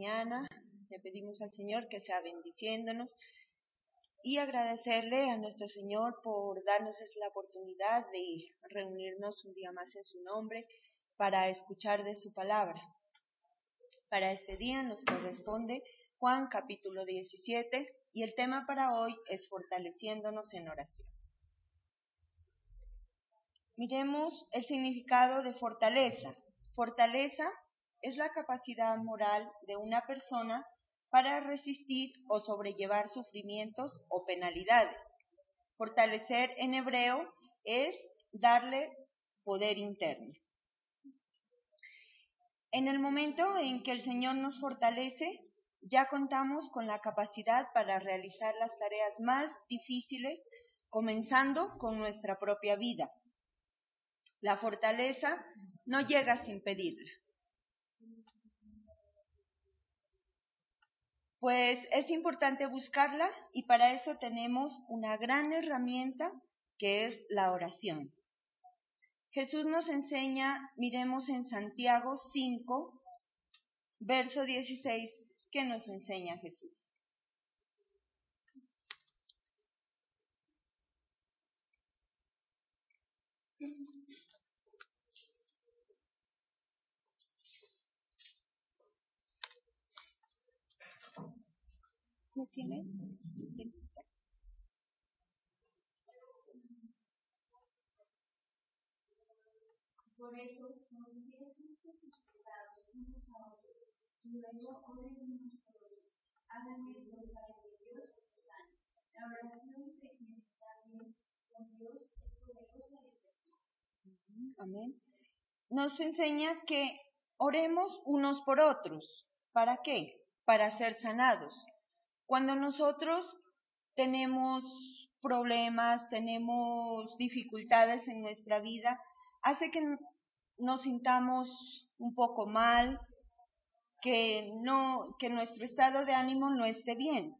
mañana. Le pedimos al Señor que sea bendiciéndonos y agradecerle a nuestro Señor por darnos la oportunidad de reunirnos un día más en su nombre para escuchar de su palabra. Para este día nos corresponde Juan capítulo 17 y el tema para hoy es fortaleciéndonos en oración. Miremos el significado de fortaleza. Fortaleza es la capacidad moral de una persona para resistir o sobrellevar sufrimientos o penalidades. Fortalecer en hebreo es darle poder interno. En el momento en que el Señor nos fortalece, ya contamos con la capacidad para realizar las tareas más difíciles, comenzando con nuestra propia vida. La fortaleza no llega sin pedirla. Pues es importante buscarla y para eso tenemos una gran herramienta que es la oración. Jesús nos enseña, miremos en Santiago 5, verso 16, ¿qué nos enseña Jesús? ¿No tiene? Por eso, manifiesten sus pecados unos a otros, y luego oren unos por otros. Hagan esto para que Dios los sane. La oración de quien está bien con Dios es poderosa y efectiva. Amén. Nos enseña que oremos unos por otros. ¿Para qué? Para ser sanados. Cuando nosotros tenemos problemas, tenemos dificultades en nuestra vida, hace que nos sintamos un poco mal, que nuestro estado de ánimo no esté bien.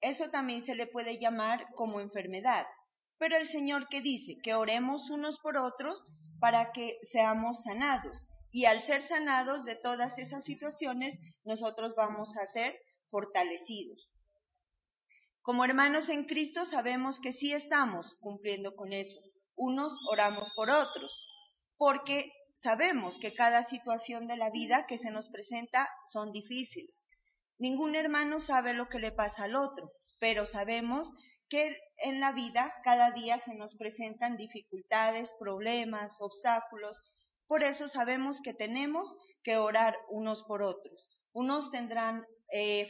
Eso también se le puede llamar como enfermedad. Pero el Señor que dice que oremos unos por otros para que seamos sanados. Y al ser sanados de todas esas situaciones, nosotros vamos a ser fortalecidos. Como hermanos en Cristo sabemos que sí estamos cumpliendo con eso. Unos oramos por otros, porque sabemos que cada situación de la vida que se nos presenta son difíciles. Ningún hermano sabe lo que le pasa al otro, pero sabemos que en la vida cada día se nos presentan dificultades, problemas, obstáculos. Por eso sabemos que tenemos que orar unos por otros. Unos tendrán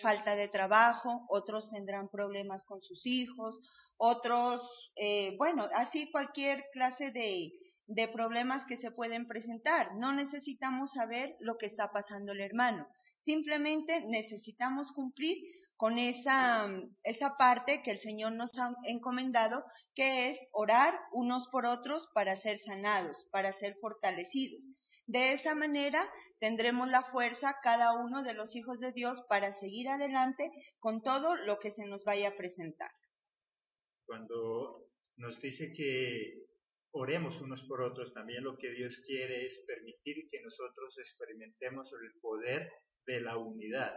falta de trabajo, otros tendrán problemas con sus hijos, otros, así cualquier clase de problemas que se pueden presentar. No necesitamos saber lo que está pasando el hermano. Simplemente necesitamos cumplir con esa parte que el Señor nos ha encomendado, que es orar unos por otros para ser sanados, para ser fortalecidos. De esa manera tendremos la fuerza cada uno de los hijos de Dios para seguir adelante con todo lo que se nos vaya a presentar. Cuando nos dice que oremos unos por otros, también lo que Dios quiere es permitir que nosotros experimentemos el poder de la unidad.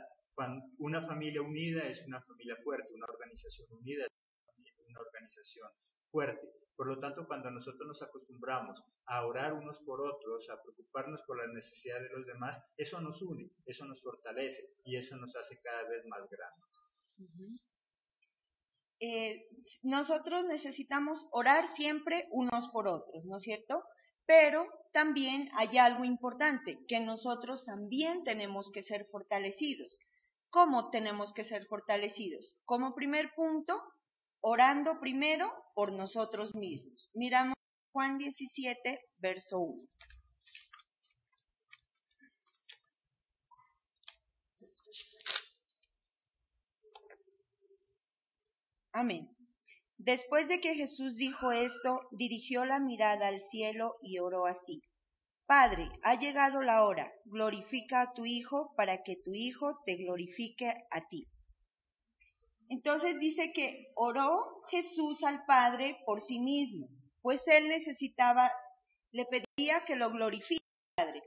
Una familia unida es una familia fuerte, una organización unida es una organización fuerte. Por lo tanto, cuando nosotros nos acostumbramos a orar unos por otros, a preocuparnos por las necesidades de los demás, eso nos une, eso nos fortalece y eso nos hace cada vez más grandes. Nosotros necesitamos orar siempre unos por otros, ¿no es cierto? Pero también hay algo importante, que nosotros también tenemos que ser fortalecidos. ¿Cómo tenemos que ser fortalecidos? Como primer punto, orando primero por nosotros mismos. Miramos Juan 17, verso 1. Amén. Después de que Jesús dijo esto, dirigió la mirada al cielo y oró así: Padre, ha llegado la hora, glorifica a tu Hijo para que tu Hijo te glorifique a ti. Entonces dice que oró Jesús al Padre por sí mismo, pues él le pedía que lo glorifique al Padre.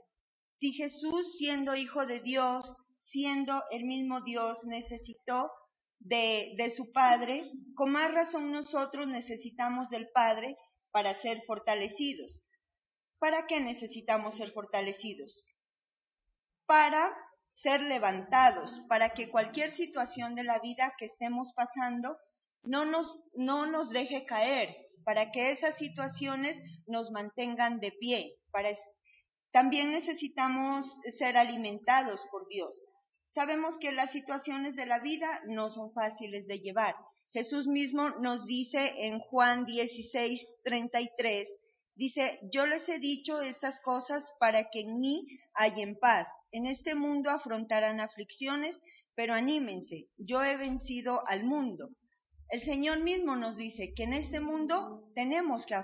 Si Jesús, siendo Hijo de Dios, siendo el mismo Dios, necesitó de su Padre, con más razón nosotros necesitamos del Padre para ser fortalecidos. ¿Para qué necesitamos ser fortalecidos? Para ser levantados, para que cualquier situación de la vida que estemos pasando no nos deje caer, para que esas situaciones nos mantengan de pie. También necesitamos ser alimentados por Dios. Sabemos que las situaciones de la vida no son fáciles de llevar. Jesús mismo nos dice en Juan 16:33, dice, yo les he dicho estas cosas para que en mí hallen paz. En este mundo afrontarán aflicciones, pero anímense, yo he vencido al mundo. El Señor mismo nos dice que en este mundo tenemos que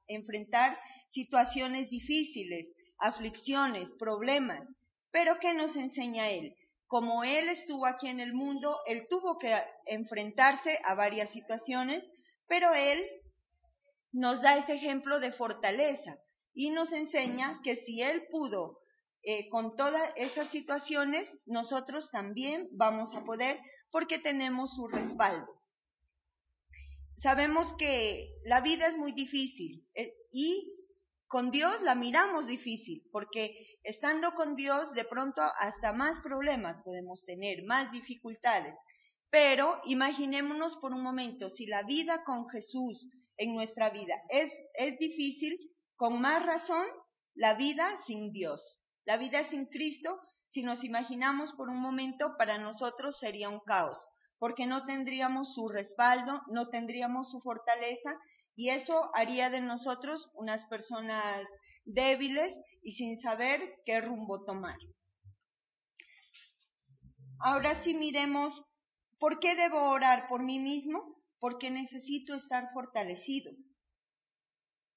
enfrentar situaciones difíciles, aflicciones, problemas. Pero ¿qué nos enseña Él? Como Él estuvo aquí en el mundo, Él tuvo que enfrentarse a varias situaciones, pero Él nos da ese ejemplo de fortaleza y nos enseña que si Él pudo con todas esas situaciones, nosotros también vamos a poder porque tenemos su respaldo. Sabemos que la vida es muy difícil y con Dios la miramos difícil, porque estando con Dios de pronto hasta más problemas podemos tener, más dificultades. Pero imaginémonos por un momento, si la vida con Jesús en nuestra vida es difícil, con más razón la vida sin Dios. La vida sin Cristo, si nos imaginamos por un momento, para nosotros sería un caos, porque no tendríamos su respaldo, no tendríamos su fortaleza, y eso haría de nosotros unas personas débiles y sin saber qué rumbo tomar. Ahora sí miremos, ¿por qué debo orar por mí mismo? Porque necesito estar fortalecido.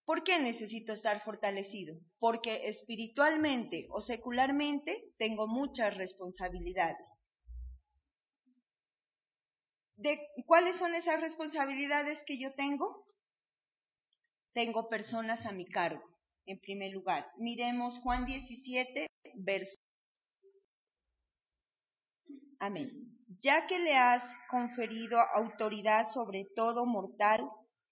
¿Por qué necesito estar fortalecido? Porque espiritualmente o secularmente tengo muchas responsabilidades. ¿Cuáles son esas responsabilidades que yo tengo? Tengo personas a mi cargo, en primer lugar. Miremos Juan 17, verso. Amén. Ya que le has conferido autoridad sobre todo mortal,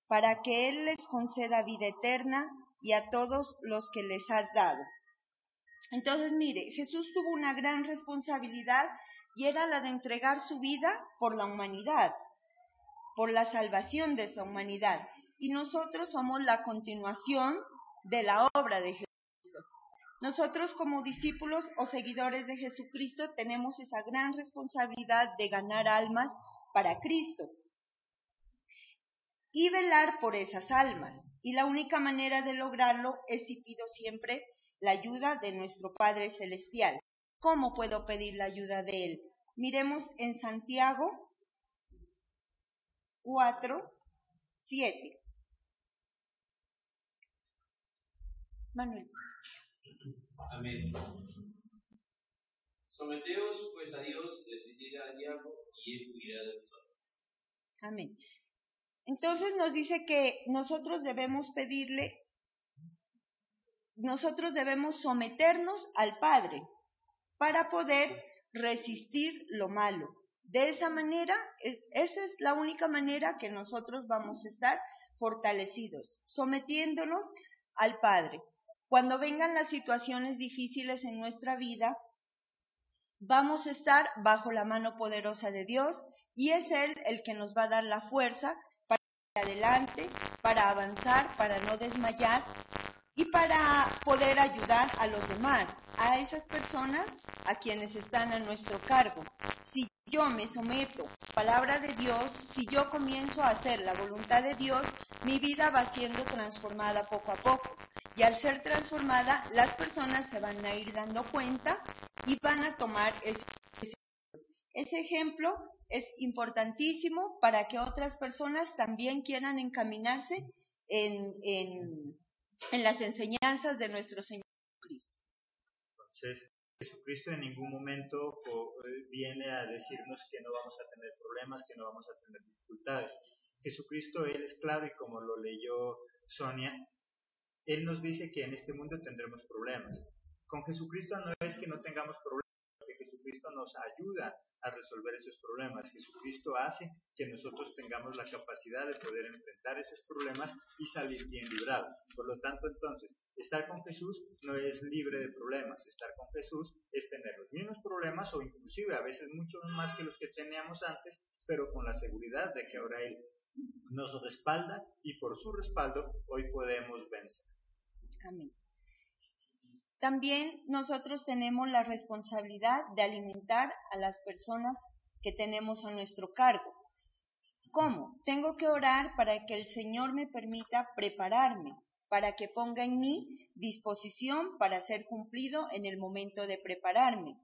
para que Él les conceda vida eterna y a todos los que les has dado. Entonces, mire, Jesús tuvo una gran responsabilidad y era la de entregar su vida por la humanidad, por la salvación de esa humanidad. Y nosotros somos la continuación de la obra de Jesucristo. Nosotros como discípulos o seguidores de Jesucristo tenemos esa gran responsabilidad de ganar almas para Cristo y velar por esas almas. Y la única manera de lograrlo es si pido siempre la ayuda de nuestro Padre Celestial. ¿Cómo puedo pedir la ayuda de Él? Miremos en Santiago 4:7. Manuel. Amén. Someteos pues a Dios, resistid al diablo y él huirá de vosotros. Amén. Entonces nos dice que nosotros debemos pedirle, nosotros debemos someternos al Padre para poder resistir lo malo. De esa manera, esa es la única manera que nosotros vamos a estar fortalecidos, sometiéndonos al Padre. Cuando vengan las situaciones difíciles en nuestra vida, vamos a estar bajo la mano poderosa de Dios y es Él el que nos va a dar la fuerza para ir adelante, para avanzar, para no desmayar y para poder ayudar a los demás, a esas personas a quienes están a nuestro cargo. Si yo me someto a la palabra de Dios, si yo comienzo a hacer la voluntad de Dios, mi vida va siendo transformada poco a poco. Y al ser transformada, las personas se van a ir dando cuenta y van a tomar ese ejemplo. Es importantísimo para que otras personas también quieran encaminarse en las enseñanzas de nuestro Señor Jesucristo. Entonces, Jesucristo en ningún momento viene a decirnos que no vamos a tener problemas, que no vamos a tener dificultades. Jesucristo, Él es claro, y como lo leyó Sonia, Él nos dice que en este mundo tendremos problemas. Con Jesucristo no es que no tengamos problemas, porque Jesucristo nos ayuda a resolver esos problemas. Jesucristo hace que nosotros tengamos la capacidad de poder enfrentar esos problemas y salir bien librados. Por lo tanto, entonces, estar con Jesús no es libre de problemas. Estar con Jesús es tener los mismos problemas o inclusive a veces mucho más que los que teníamos antes, pero con la seguridad de que ahora Él nos respalda y por su respaldo hoy podemos vencer. Amén. También nosotros tenemos la responsabilidad de alimentar a las personas que tenemos a nuestro cargo. ¿Cómo? Tengo que orar para que el Señor me permita prepararme, para que ponga en mí disposición para ser cumplido en el momento de prepararme.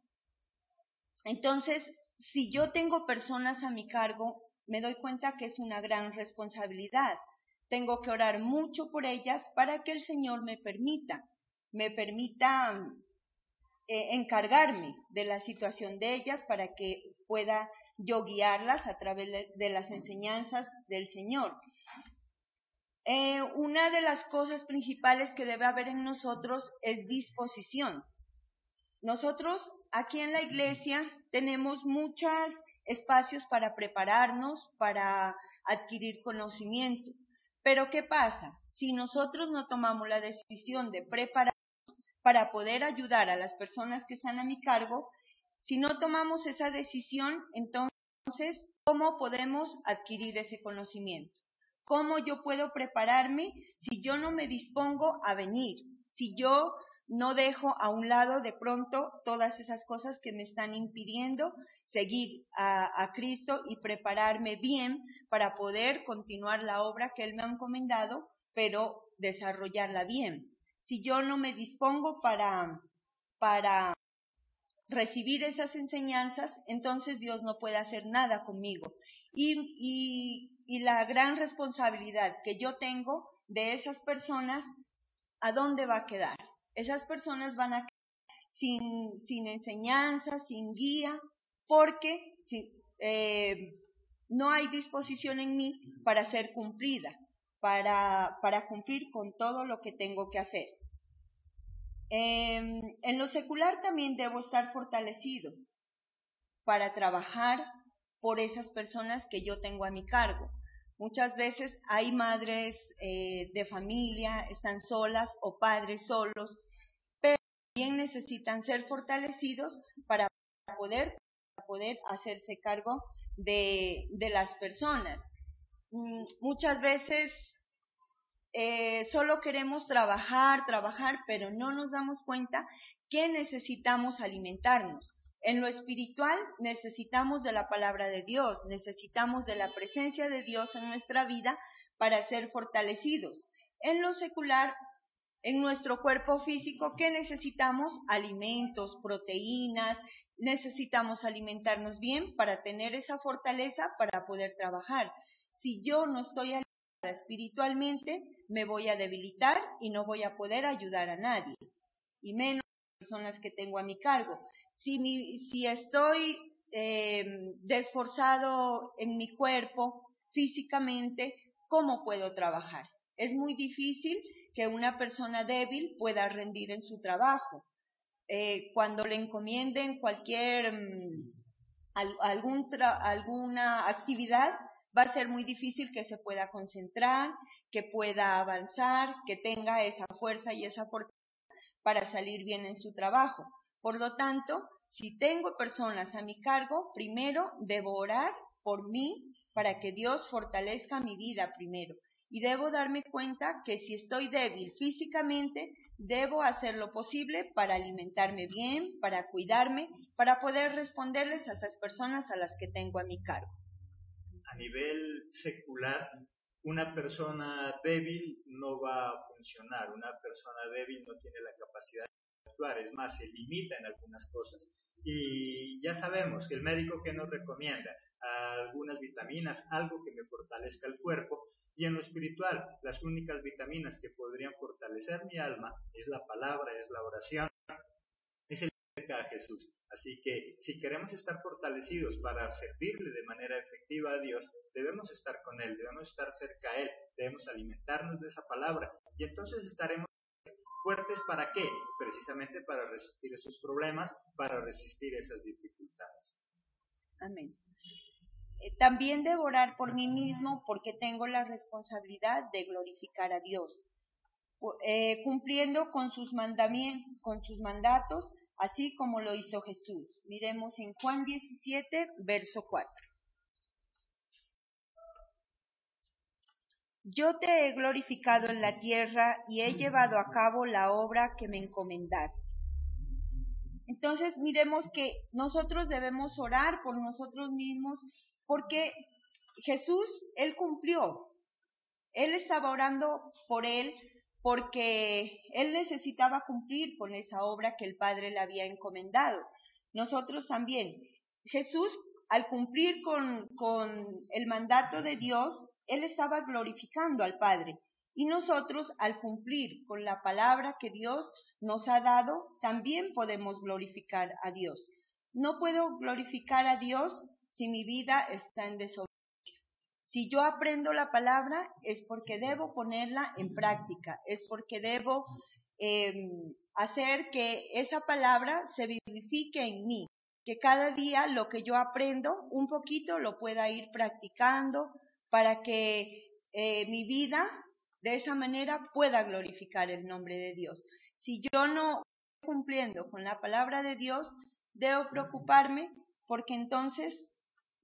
Entonces, si yo tengo personas a mi cargo, me doy cuenta que es una gran responsabilidad. Tengo que orar mucho por ellas para que el Señor me permita encargarme de la situación de ellas para que pueda yo guiarlas a través de las enseñanzas del Señor. Una de las cosas principales que debe haber en nosotros es disposición. Nosotros aquí en la iglesia tenemos muchos espacios para prepararnos, para adquirir conocimiento. Pero ¿qué pasa? Si nosotros no tomamos la decisión de prepararnos para poder ayudar a las personas que están a mi cargo, si no tomamos esa decisión, entonces, ¿cómo podemos adquirir ese conocimiento? ¿Cómo yo puedo prepararme si yo no me dispongo a venir? Si yo no dejo a un lado de pronto todas esas cosas que me están impidiendo seguir a Cristo y prepararme bien para poder continuar la obra que Él me ha encomendado, pero desarrollarla bien. Si yo no me dispongo para recibir esas enseñanzas, entonces Dios no puede hacer nada conmigo. Y la gran responsabilidad que yo tengo de esas personas, ¿a dónde va a quedar? Esas personas van a quedar sin enseñanza, sin guía, porque no hay disposición en mí para ser cumplida, para cumplir con todo lo que tengo que hacer. En lo secular también debo estar fortalecido para trabajar por esas personas que yo tengo a mi cargo. Muchas veces hay madres de familia, están solas o padres solos, pero también necesitan ser fortalecidos para poder hacerse cargo de las personas. Muchas veces solo queremos trabajar, pero no nos damos cuenta que necesitamos alimentarnos. En lo espiritual necesitamos de la palabra de Dios, necesitamos de la presencia de Dios en nuestra vida para ser fortalecidos. En lo secular, en nuestro cuerpo físico, ¿qué necesitamos? Alimentos, proteínas, necesitamos alimentarnos bien para tener esa fortaleza para poder trabajar. Si yo no estoy alimentada espiritualmente, me voy a debilitar y no voy a poder ayudar a nadie, y menos a las personas que tengo a mi cargo. Si estoy desforzado en mi cuerpo físicamente, ¿cómo puedo trabajar? Es muy difícil que una persona débil pueda rendir en su trabajo. Cuando le encomienden alguna actividad, va a ser muy difícil que se pueda concentrar, que pueda avanzar, que tenga esa fuerza y esa fortaleza para salir bien en su trabajo. Por lo tanto, si tengo personas a mi cargo, primero debo orar por mí para que Dios fortalezca mi vida primero. Y debo darme cuenta que si estoy débil físicamente, debo hacer lo posible para alimentarme bien, para cuidarme, para poder responderles a esas personas a las que tengo a mi cargo. A nivel secular, una persona débil no va a funcionar, una persona débil no tiene la capacidad de actuar, es más, se limita en algunas cosas. Y ya sabemos que el médico que nos recomienda algunas vitaminas, algo que me fortalezca el cuerpo, y en lo espiritual, las únicas vitaminas que podrían fortalecer mi alma es la palabra, es la oración, es el a Jesús. Así que si queremos estar fortalecidos para servirle de manera efectiva a Dios, debemos estar con Él, debemos estar cerca a Él, debemos alimentarnos de esa palabra y entonces estaremos ¿Fuertes para qué? Precisamente para resistir esos problemas, para resistir esas dificultades. Amén. También debo orar por mí mismo porque tengo la responsabilidad de glorificar a Dios, cumpliendo con sus mandatos, así como lo hizo Jesús. Miremos en Juan 17, verso 4. Yo te he glorificado en la tierra y he llevado a cabo la obra que me encomendaste. Entonces miremos que nosotros debemos orar por nosotros mismos porque Jesús, Él cumplió. Él estaba orando por Él porque Él necesitaba cumplir con esa obra que el Padre le había encomendado. Nosotros también. Jesús, al cumplir con el mandato de Dios, Él estaba glorificando al Padre. Y nosotros, al cumplir con la palabra que Dios nos ha dado, también podemos glorificar a Dios. No puedo glorificar a Dios si mi vida está en desobediencia. Si yo aprendo la palabra es porque debo ponerla en práctica, es porque debo hacer que esa palabra se vivifique en mí, que cada día lo que yo aprendo un poquito lo pueda ir practicando para que mi vida de esa manera pueda glorificar el nombre de Dios. Si yo no estoy cumpliendo con la palabra de Dios, debo preocuparme porque entonces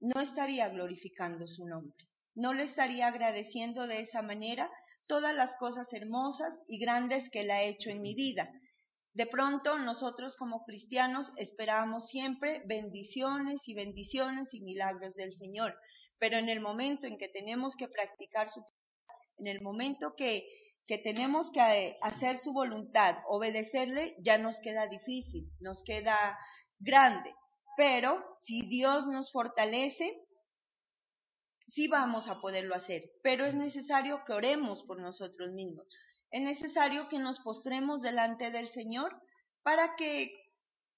no estaría glorificando su nombre. No le estaría agradeciendo de esa manera todas las cosas hermosas y grandes que Él ha hecho en mi vida. De pronto nosotros como cristianos esperamos siempre bendiciones y milagros del Señor, pero en el momento en que tenemos que practicar su palabra, en el momento que tenemos que hacer su voluntad, obedecerle, ya nos queda difícil, nos queda grande. Pero si Dios nos fortalece, sí vamos a poderlo hacer, pero es necesario que oremos por nosotros mismos. Es necesario que nos postremos delante del Señor para que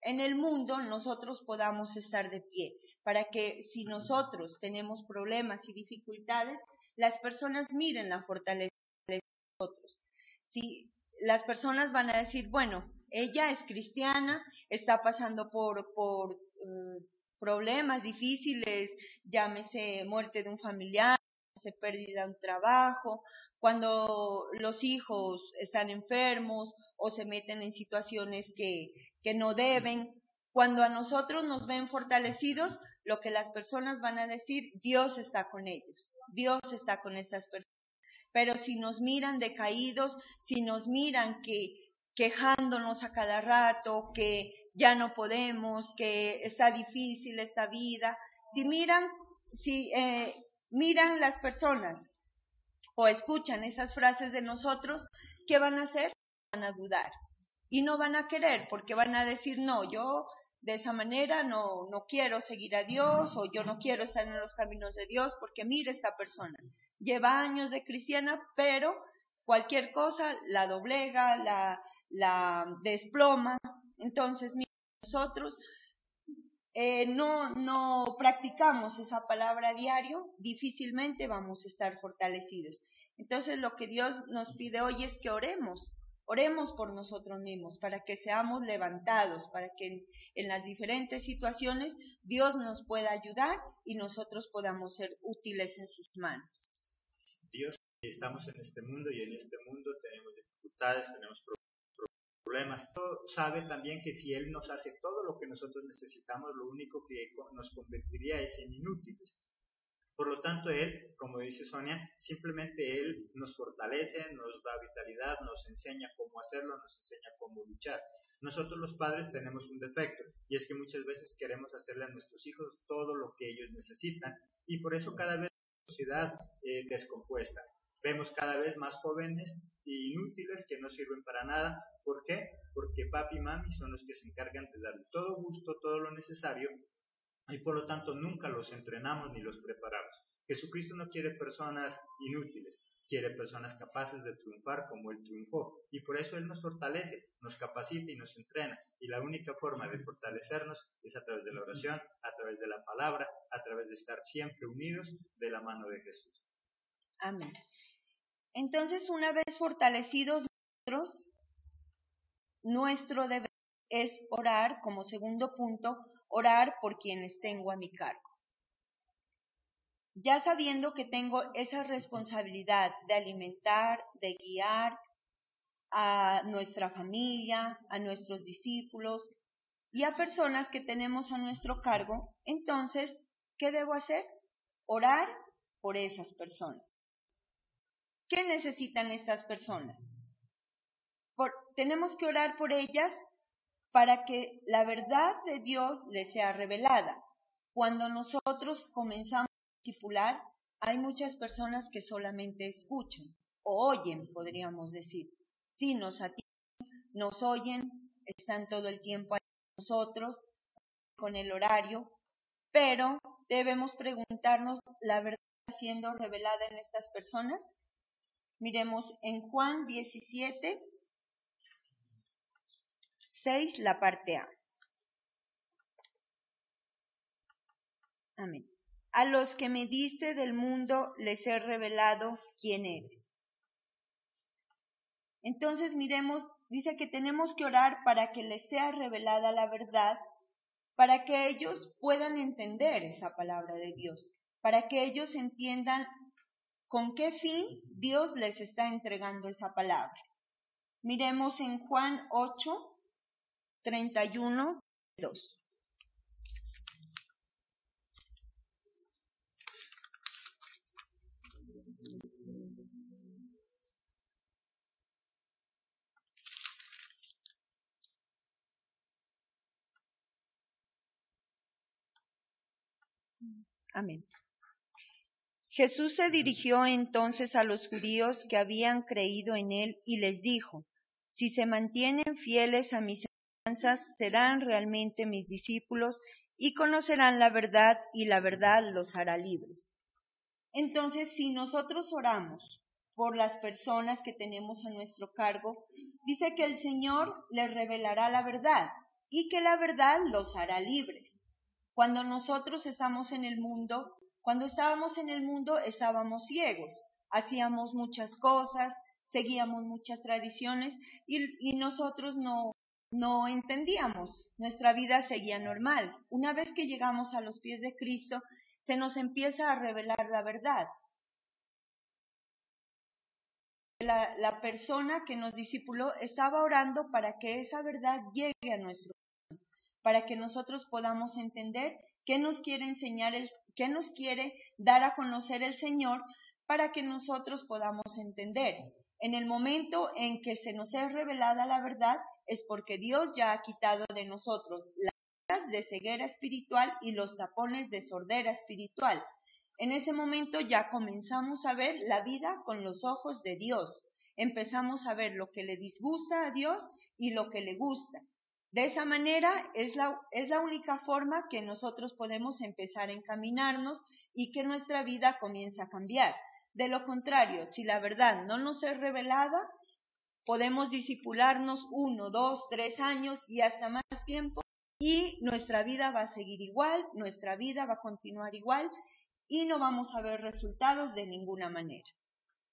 en el mundo nosotros podamos estar de pie, para que si nosotros tenemos problemas y dificultades, las personas miren la fortaleza de nosotros. Si las personas van a decir, bueno, ella es cristiana, está pasando por problemas difíciles, llámese muerte de un familiar, llámese pérdida de un trabajo, cuando los hijos están enfermos o se meten en situaciones que no deben. Cuando a nosotros nos ven fortalecidos, lo que las personas van a decir, Dios está con ellos, Dios está con estas personas. Pero si nos miran decaídos, si nos miran quejándonos a cada rato, que ya no podemos, que está difícil esta vida, si miran las personas o escuchan esas frases de nosotros, ¿qué van a hacer? Van a dudar y no van a querer, porque van a decir, no, yo de esa manera no quiero seguir a Dios, o yo no quiero estar en los caminos de Dios, porque mira esta persona, lleva años de cristiana, pero cualquier cosa la doblega, la desploma. Entonces, mira, nosotros no practicamos esa palabra a diario, difícilmente vamos a estar fortalecidos. Entonces, lo que Dios nos pide hoy es que oremos por nosotros mismos, para que seamos levantados, para que en las diferentes situaciones Dios nos pueda ayudar y nosotros podamos ser útiles en sus manos. Dios, estamos en este mundo y en este mundo tenemos dificultades, tenemos problemas. Dios sabe también que si Él nos hace todo lo que nosotros necesitamos, lo único que nos convertiría es en inútiles. Por lo tanto, Él, como dice Sonia, simplemente Él nos fortalece, nos da vitalidad, nos enseña cómo hacerlo, nos enseña cómo luchar. Nosotros los padres tenemos un defecto, y es que muchas veces queremos hacerle a nuestros hijos todo lo que ellos necesitan, y por eso cada vez la sociedad descompuesta. Vemos cada vez más jóvenes inútiles que no sirven para nada. ¿Por qué? Porque papi y mami son los que se encargan de darle todo gusto, todo lo necesario, y por lo tanto nunca los entrenamos ni los preparamos. Jesucristo no quiere personas inútiles, quiere personas capaces de triunfar como Él triunfó, y por eso Él nos fortalece, nos capacita y nos entrena, y la única forma de fortalecernos es a través de la oración, a través de la palabra, a través de estar siempre unidos de la mano de Jesús. Amén. Entonces, una vez fortalecidos nosotros, nuestro deber es orar, como segundo punto, orar por quienes tengo a mi cargo. Ya sabiendo que tengo esa responsabilidad de alimentar, de guiar a nuestra familia, a nuestros discípulos y a personas que tenemos a nuestro cargo, entonces, ¿qué debo hacer? Orar por esas personas. ¿Qué necesitan estas personas? Tenemos que orar por ellas para que la verdad de Dios les sea revelada. Cuando nosotros comenzamos a discipular, hay muchas personas que solamente escuchan o oyen, podríamos decir. Sí, nos atienden, nos oyen, están todo el tiempo ahí con nosotros, con el horario, pero debemos preguntarnos, ¿la verdad está siendo revelada en estas personas? Miremos en Juan 17, 6, la parte A. Amén. A los que me diste del mundo les he revelado quién eres. Entonces miremos, dice que tenemos que orar para que les sea revelada la verdad, para que ellos puedan entender esa palabra de Dios, para que ellos entiendan con qué fin Dios les está entregando esa palabra. Miremos en Juan 8, 31, 2. Amén. Jesús se dirigió entonces a los judíos que habían creído en él y les dijo: si se mantienen fieles a mis enseñanzas, serán realmente mis discípulos y conocerán la verdad, y la verdad los hará libres. Entonces, si nosotros oramos por las personas que tenemos a nuestro cargo, dice que el Señor les revelará la verdad y que la verdad los hará libres. Cuando nosotros estamos en el mundo, cuando estábamos en el mundo estábamos ciegos, hacíamos muchas cosas, seguíamos muchas tradiciones y nosotros no entendíamos, nuestra vida seguía normal. Una vez que llegamos a los pies de Cristo, se nos empieza a revelar la verdad. La persona que nos discipuló estaba orando para que esa verdad llegue a nuestro corazón, para que nosotros podamos entender qué nos quiere enseñar, qué nos quiere dar a conocer el Señor, para que nosotros podamos entender. En el momento en que se nos es revelada la verdad, es porque Dios ya ha quitado de nosotros las de ceguera espiritual y los tapones de sordera espiritual. En ese momento ya comenzamos a ver la vida con los ojos de Dios. Empezamos a ver lo que le disgusta a Dios y lo que le gusta. De esa manera es la única forma que nosotros podemos empezar a encaminarnos y que nuestra vida comience a cambiar. De lo contrario, si la verdad no nos es revelada, podemos discipularnos 1, 2, 3 años y hasta más tiempo, y nuestra vida va a seguir igual, nuestra vida va a continuar igual y no vamos a ver resultados de ninguna manera.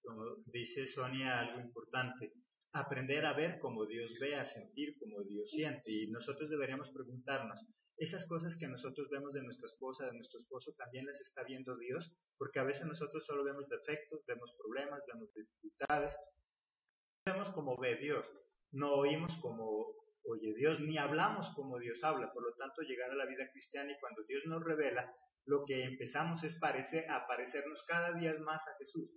Como dice Sonia, algo importante: aprender a ver como Dios ve, a sentir como Dios siente. Y nosotros deberíamos preguntarnos, esas cosas que nosotros vemos de nuestra esposa, de nuestro esposo, ¿también las está viendo Dios? Porque a veces nosotros solo vemos defectos, vemos problemas, vemos dificultades. No vemos como ve Dios, no oímos como oye Dios, ni hablamos como Dios habla. Por lo tanto, llegar a la vida cristiana y cuando Dios nos revela, lo que empezamos es a parecernos cada día más a Jesús.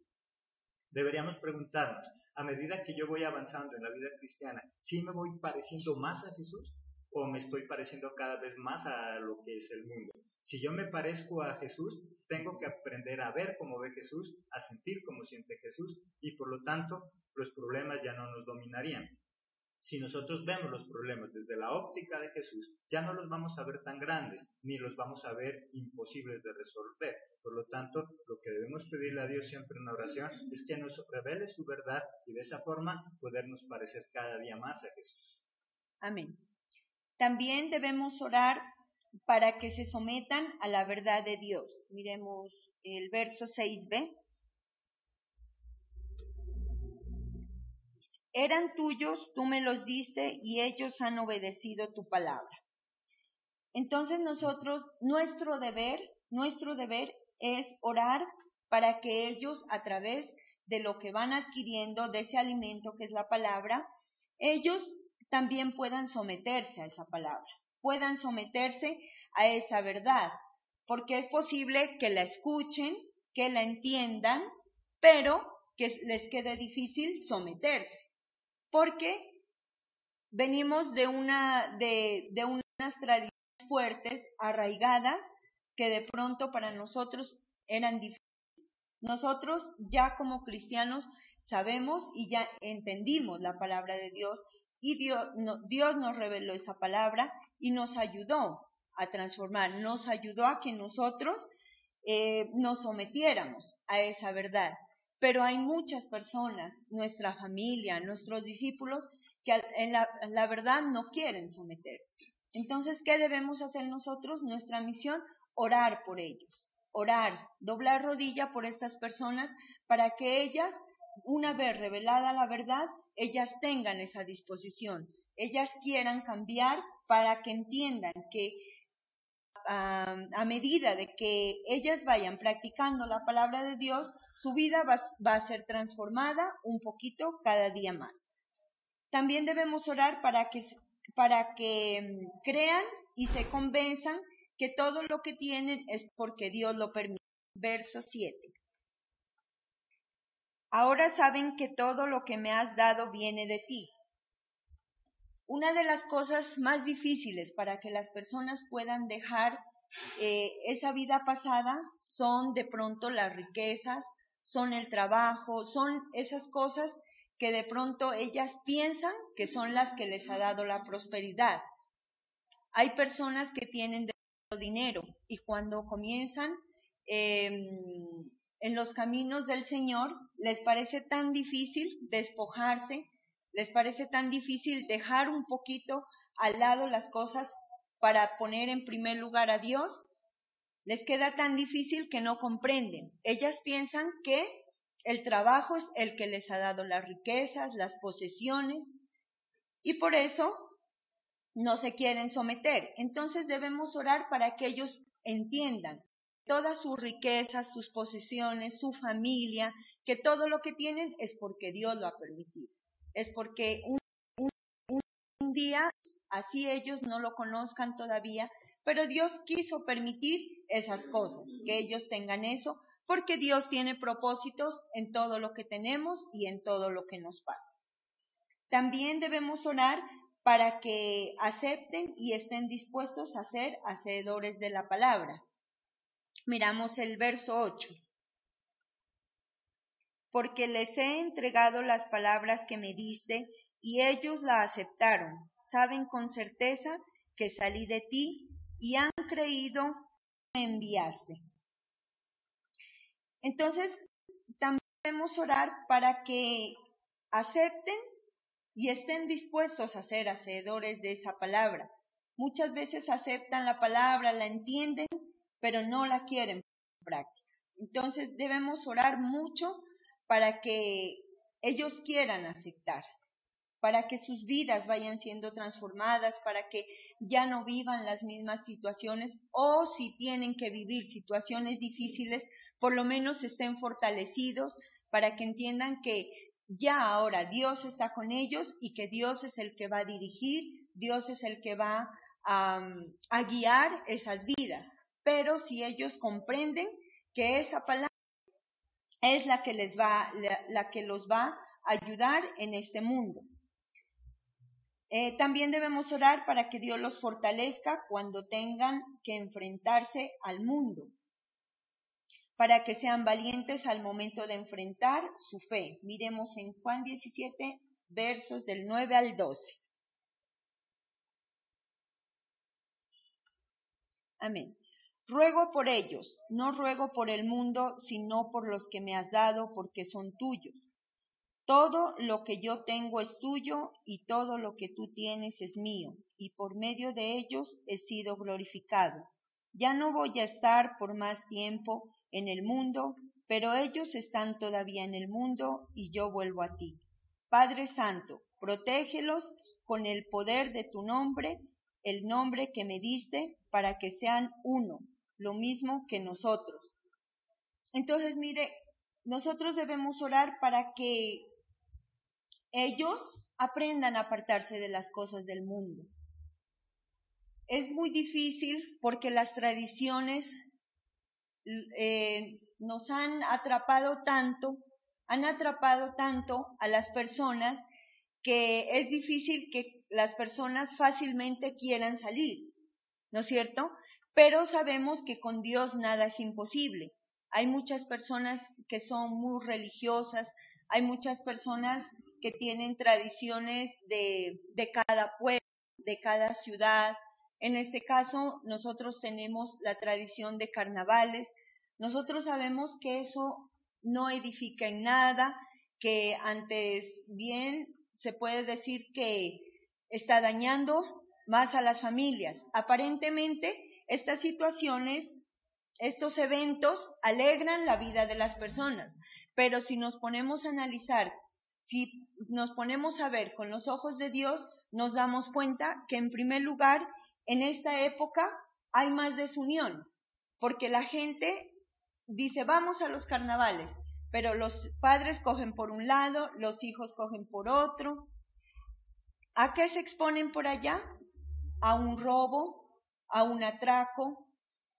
Deberíamos preguntarnos, a medida que yo voy avanzando en la vida cristiana, ¿sí me voy pareciendo más a Jesús o me estoy pareciendo cada vez más a lo que es el mundo? Si yo me parezco a Jesús, tengo que aprender a ver cómo ve Jesús, a sentir cómo siente Jesús, y por lo tanto los problemas ya no nos dominarían. Si nosotros vemos los problemas desde la óptica de Jesús, ya no los vamos a ver tan grandes, ni los vamos a ver imposibles de resolver. Por lo tanto, lo que debemos pedirle a Dios siempre en oración es que nos revele su verdad y de esa forma podernos parecer cada día más a Jesús. Amén. También debemos orar para que se sometan a la verdad de Dios. Miremos el verso 6b. eran tuyos, tú me los diste y ellos han obedecido tu palabra. Entonces nuestro deber es orar para que ellos, a través de lo que van adquiriendo, de ese alimento que es la palabra, ellos también puedan someterse a esa palabra, puedan someterse a esa verdad, porque es posible que la escuchen, que la entiendan, pero que les quede difícil someterse, porque venimos de unas tradiciones fuertes, arraigadas, que de pronto para nosotros eran difíciles. Nosotros ya como cristianos sabemos y ya entendimos la palabra de Dios, y Dios nos reveló esa palabra y nos ayudó a transformar, nos ayudó a que nosotros nos sometiéramos a esa verdad. Pero hay muchas personas, nuestra familia, nuestros discípulos, que en la verdad no quieren someterse. Entonces, ¿qué debemos hacer nosotros? Nuestra misión, orar por ellos, orar, doblar rodilla por estas personas para que ellas, una vez revelada la verdad, ellas tengan esa disposición, ellas quieran cambiar para que entiendan que a medida de que ellas vayan practicando la palabra de Dios, su vida va a ser transformada un poquito cada día más. También debemos orar para que crean y se convenzan que todo lo que tienen es porque Dios lo permite. Verso 7. Ahora saben que todo lo que me has dado viene de ti. Una de las cosas más difíciles para que las personas puedan dejar esa vida pasada son de pronto las riquezas, son el trabajo, son esas cosas que de pronto ellas piensan que son las que les ha dado la prosperidad. Hay personas que tienen dinero y cuando comienzan en los caminos del Señor, les parece tan difícil despojarse, les parece tan difícil dejar un poquito al lado las cosas para poner en primer lugar a Dios, les queda tan difícil que no comprenden. Ellas piensan que el trabajo es el que les ha dado las riquezas, las posesiones, y por eso no se quieren someter. Entonces debemos orar para que ellos entiendan todas sus riquezas, sus posesiones, su familia, que todo lo que tienen es porque Dios lo ha permitido. Es porque un día, así ellos no lo conozcan todavía, pero Dios quiso permitir esas cosas, que ellos tengan eso, porque Dios tiene propósitos en todo lo que tenemos y en todo lo que nos pasa. También debemos orar para que acepten y estén dispuestos a ser hacedores de la palabra. Miramos el verso 8. Porque les he entregado las palabras que me diste y ellos la aceptaron. Saben con certeza que salí de ti y han creído que me enviaste. Entonces, también debemos orar para que acepten y estén dispuestos a ser hacedores de esa palabra. Muchas veces aceptan la palabra, la entienden, pero no la quieren poner en práctica. Entonces debemos orar mucho para que ellos quieran aceptar, para que sus vidas vayan siendo transformadas, para que ya no vivan las mismas situaciones, o si tienen que vivir situaciones difíciles, por lo menos estén fortalecidos, para que entiendan que ya ahora Dios está con ellos y que Dios es el que va a dirigir, Dios es el que va a guiar esas vidas. Pero si ellos comprenden que esa palabra es la que los va a ayudar en este mundo. También debemos orar para que Dios los fortalezca cuando tengan que enfrentarse al mundo, para que sean valientes al momento de enfrentar su fe. Miremos en Juan 17, versos del 9 al 12. Amén. Ruego por ellos, no ruego por el mundo, sino por los que me has dado, porque son tuyos. Todo lo que yo tengo es tuyo, y todo lo que tú tienes es mío, y por medio de ellos he sido glorificado. Ya no voy a estar por más tiempo en el mundo, pero ellos están todavía en el mundo, y yo vuelvo a ti. Padre Santo, protégelos con el poder de tu nombre, el nombre que me diste, para que sean uno, lo mismo que nosotros. Entonces, mire, nosotros debemos orar para que ellos aprendan a apartarse de las cosas del mundo. Es muy difícil porque las tradiciones nos han atrapado tanto a las personas que es difícil que las personas fácilmente quieran salir, ¿no es cierto? Pero sabemos que con Dios nada es imposible. Hay muchas personas que son muy religiosas, hay muchas personas que tienen tradiciones de cada pueblo, de cada ciudad. En este caso, nosotros tenemos la tradición de carnavales. Nosotros sabemos que eso no edifica en nada, que antes bien se puede decir que está dañando más a las familias. Aparentemente, estas situaciones, estos eventos alegran la vida de las personas, pero si nos ponemos a analizar, si nos ponemos a ver con los ojos de Dios, nos damos cuenta que en primer lugar, en esta época hay más desunión, porque la gente dice vamos a los carnavales, pero los padres cogen por un lado, los hijos cogen por otro. ¿A qué se exponen por allá? A un robo, a un atraco,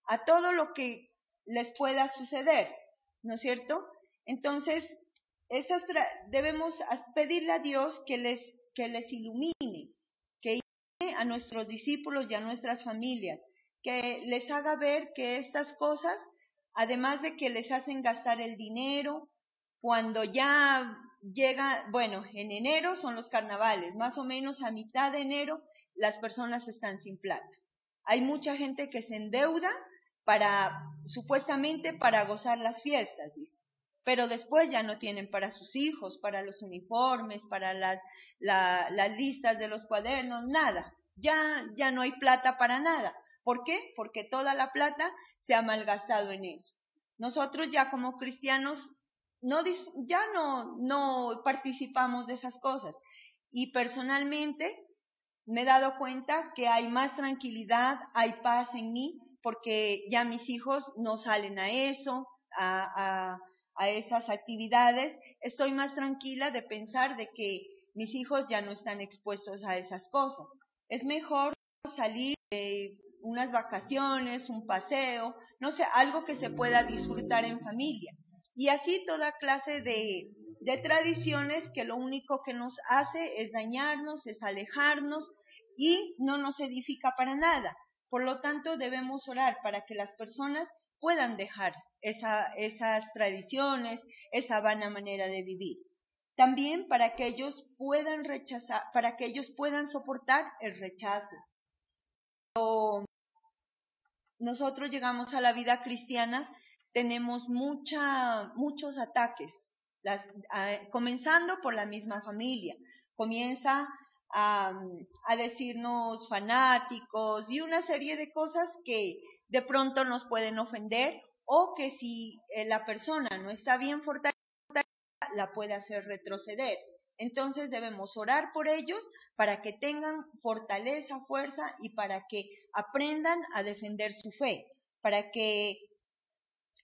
a todo lo que les pueda suceder, ¿no es cierto? Entonces, debemos pedirle a Dios que les ilumine, que ilumine a nuestros discípulos y a nuestras familias, que les haga ver que estas cosas, además de que les hacen gastar el dinero, cuando ya llega, bueno, en enero son los carnavales, más o menos a mitad de enero las personas están sin plata. Hay mucha gente que se endeuda supuestamente para gozar las fiestas, dice, pero después ya no tienen para sus hijos, para los uniformes, para las listas de los cuadernos, nada, ya no hay plata para nada. ¿Por qué? Porque toda la plata se ha malgastado en eso. Nosotros ya como cristianos ya no participamos de esas cosas, y personalmente me he dado cuenta que hay más tranquilidad, hay paz en mí, porque ya mis hijos no salen a eso, a esas actividades. Estoy más tranquila de pensar de que mis hijos ya no están expuestos a esas cosas. Es mejor salir de unas vacaciones, un paseo, no sé, algo que se pueda disfrutar en familia. Y así toda clase de tradiciones que lo único que nos hace es dañarnos, es alejarnos y no nos edifica para nada. Por lo tanto, debemos orar para que las personas puedan dejar esas tradiciones, esa vana manera de vivir. También para que ellos puedan rechazar, para que ellos puedan soportar el rechazo. Cuando nosotros llegamos a la vida cristiana, tenemos muchos ataques, comenzando por la misma familia. Comienza a decirnos fanáticos y una serie de cosas que de pronto nos pueden ofender, o que si la persona no está bien fortalecida, la puede hacer retroceder. Entonces debemos orar por ellos para que tengan fortaleza, fuerza, y para que aprendan a defender su fe, para que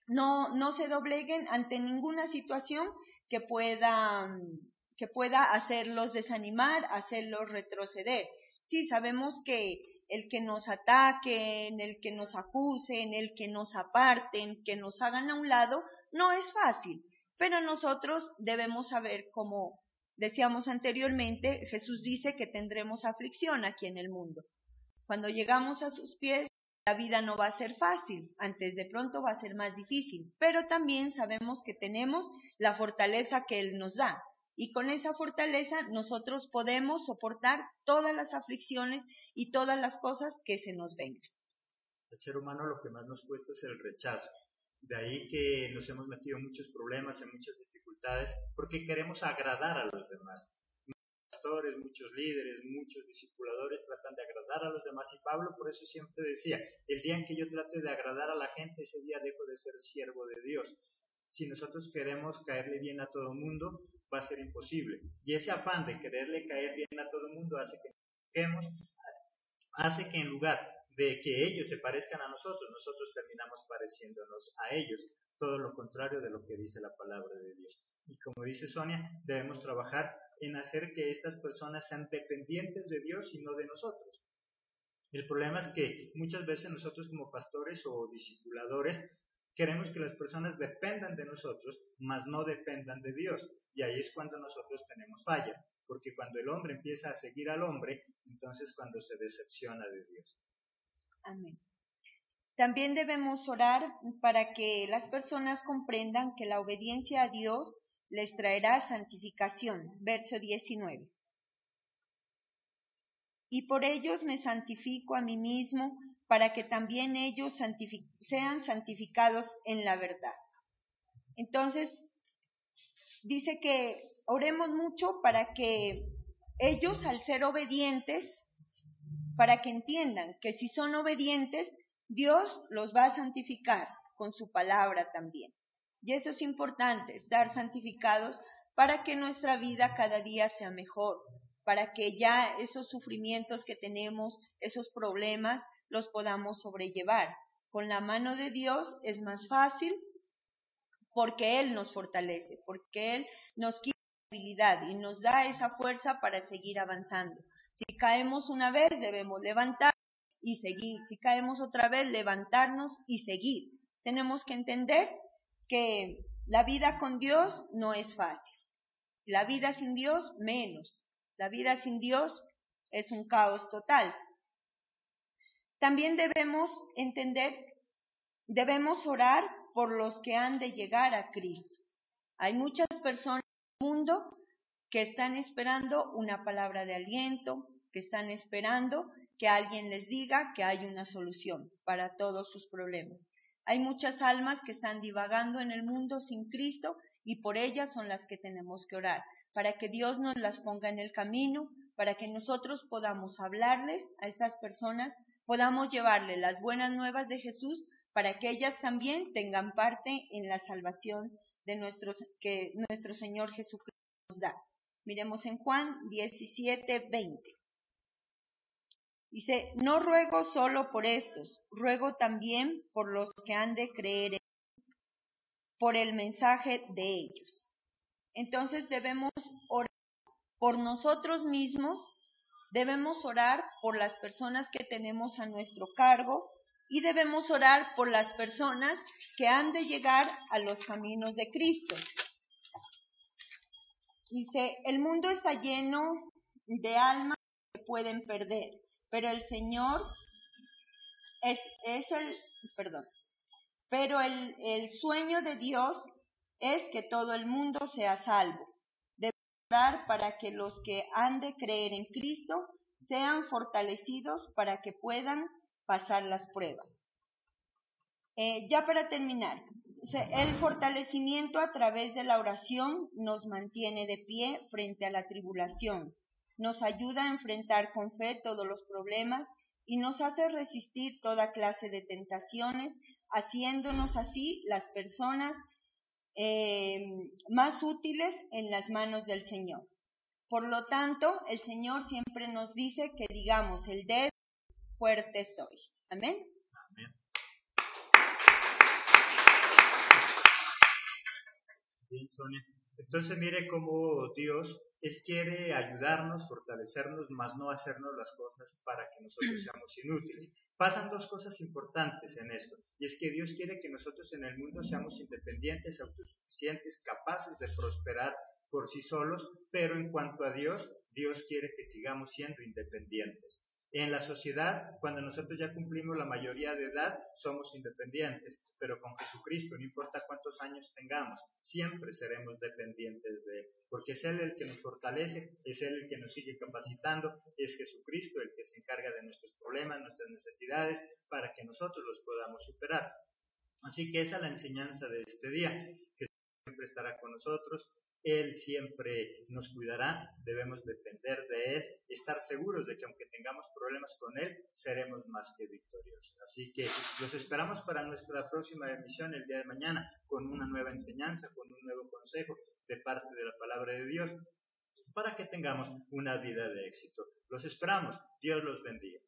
no se dobleguen ante ninguna situación que pueda hacerlos desanimar, hacerlos retroceder. Sí, sabemos que el que nos ataquen, el que nos acusen, el que nos aparten, que nos hagan a un lado, no es fácil, pero nosotros debemos saber, como decíamos anteriormente, Jesús dice que tendremos aflicción aquí en el mundo. Cuando llegamos a sus pies, la vida no va a ser fácil, antes de pronto va a ser más difícil, pero también sabemos que tenemos la fortaleza que Él nos da, y con esa fortaleza nosotros podemos soportar todas las aflicciones y todas las cosas que se nos vengan. Al ser humano lo que más nos cuesta es el rechazo. De ahí que nos hemos metido en muchos problemas, en muchas dificultades, porque queremos agradar a los demás. Muchos pastores, muchos líderes, muchos discipuladores tratan de agradar a los demás, y Pablo por eso siempre decía, el día en que yo trate de agradar a la gente, ese día dejo de ser siervo de Dios. Si nosotros queremos caerle bien a todo el mundo, va a ser imposible. Y ese afán de quererle caer bien a todo el mundo hace que nos equivoquemos, hace que en lugar de que ellos se parezcan a nosotros terminamos pareciéndonos a ellos. Todo lo contrario de lo que dice la palabra de Dios. Y como dice Sonia, debemos trabajar en hacer que estas personas sean dependientes de Dios y no de nosotros. El problema es que muchas veces nosotros como pastores o discipuladores queremos que las personas dependan de nosotros, mas no dependan de Dios. Y ahí es cuando nosotros tenemos fallas, porque cuando el hombre empieza a seguir al hombre, entonces cuando se decepciona de Dios. Amén. También debemos orar para que las personas comprendan que la obediencia a Dios les traerá santificación. Verso 19. Y por ellos me santifico a mí mismo, para que también ellos sean santificados en la verdad. Entonces, dice que oremos mucho para que ellos, al ser obedientes, para que entiendan que si son obedientes, Dios los va a santificar con su palabra también. Y eso es importante, estar santificados para que nuestra vida cada día sea mejor, para que ya esos sufrimientos que tenemos, esos problemas, los podamos sobrellevar. Con la mano de Dios es más fácil porque Él nos fortalece, porque Él nos quita la habilidad y nos da esa fuerza para seguir avanzando. Si caemos una vez, debemos levantarnos y seguir. Si caemos otra vez, levantarnos y seguir. Tenemos que entender que la vida con Dios no es fácil. La vida sin Dios, menos. La vida sin Dios es un caos total. También debemos entender, debemos orar por los que han de llegar a Cristo. Hay muchas personas en el mundo que están esperando una palabra de aliento, que están esperando que alguien les diga que hay una solución para todos sus problemas. Hay muchas almas que están divagando en el mundo sin Cristo y por ellas son las que tenemos que orar, para que Dios nos las ponga en el camino, para que nosotros podamos hablarles a estas personas, podamos llevarles las buenas nuevas de Jesús, para que ellas también tengan parte en la salvación que nuestro Señor Jesucristo nos da. Miremos en Juan 17:20. Dice, no ruego solo por estos, ruego también por los que han de creer por el mensaje de ellos. Entonces debemos orar por nosotros mismos, debemos orar por las personas que tenemos a nuestro cargo y debemos orar por las personas que han de llegar a los caminos de Cristo. Dice, el mundo está lleno de almas que pueden perder, pero el Señor pero el sueño de Dios es que todo el mundo sea salvo. Debemos orar para que los que han de creer en Cristo sean fortalecidos para que puedan pasar las pruebas. Ya para terminar, el fortalecimiento a través de la oración nos mantiene de pie frente a la tribulación, nos ayuda a enfrentar con fe todos los problemas y nos hace resistir toda clase de tentaciones, haciéndonos así las personas más útiles en las manos del Señor. Por lo tanto, el Señor siempre nos dice que digamos, el débil, fuerte soy. Amén. Amén. Bien, Sonia. Entonces mire cómo Dios, Él quiere ayudarnos, fortalecernos, mas no hacernos las cosas para que nosotros seamos inútiles. Pasan dos cosas importantes en esto, y es que Dios quiere que nosotros en el mundo seamos independientes, autosuficientes, capaces de prosperar por sí solos, pero en cuanto a Dios, Dios quiere que sigamos siendo independientes. En la sociedad, cuando nosotros ya cumplimos la mayoría de edad, somos independientes, pero con Jesucristo, no importa cuántos años tengamos, siempre seremos dependientes de Él, porque es Él el que nos fortalece, es Él el que nos sigue capacitando, es Jesucristo el que se encarga de nuestros problemas, nuestras necesidades, para que nosotros los podamos superar. Así que esa es la enseñanza de este día, que siempre estará con nosotros, Él siempre nos cuidará, debemos depender de Él, estar seguros de que aunque tengamos problemas con Él, seremos más que victoriosos. Así que los esperamos para nuestra próxima emisión el día de mañana, con una nueva enseñanza, con un nuevo consejo de parte de la palabra de Dios, para que tengamos una vida de éxito. Los esperamos. Dios los bendiga.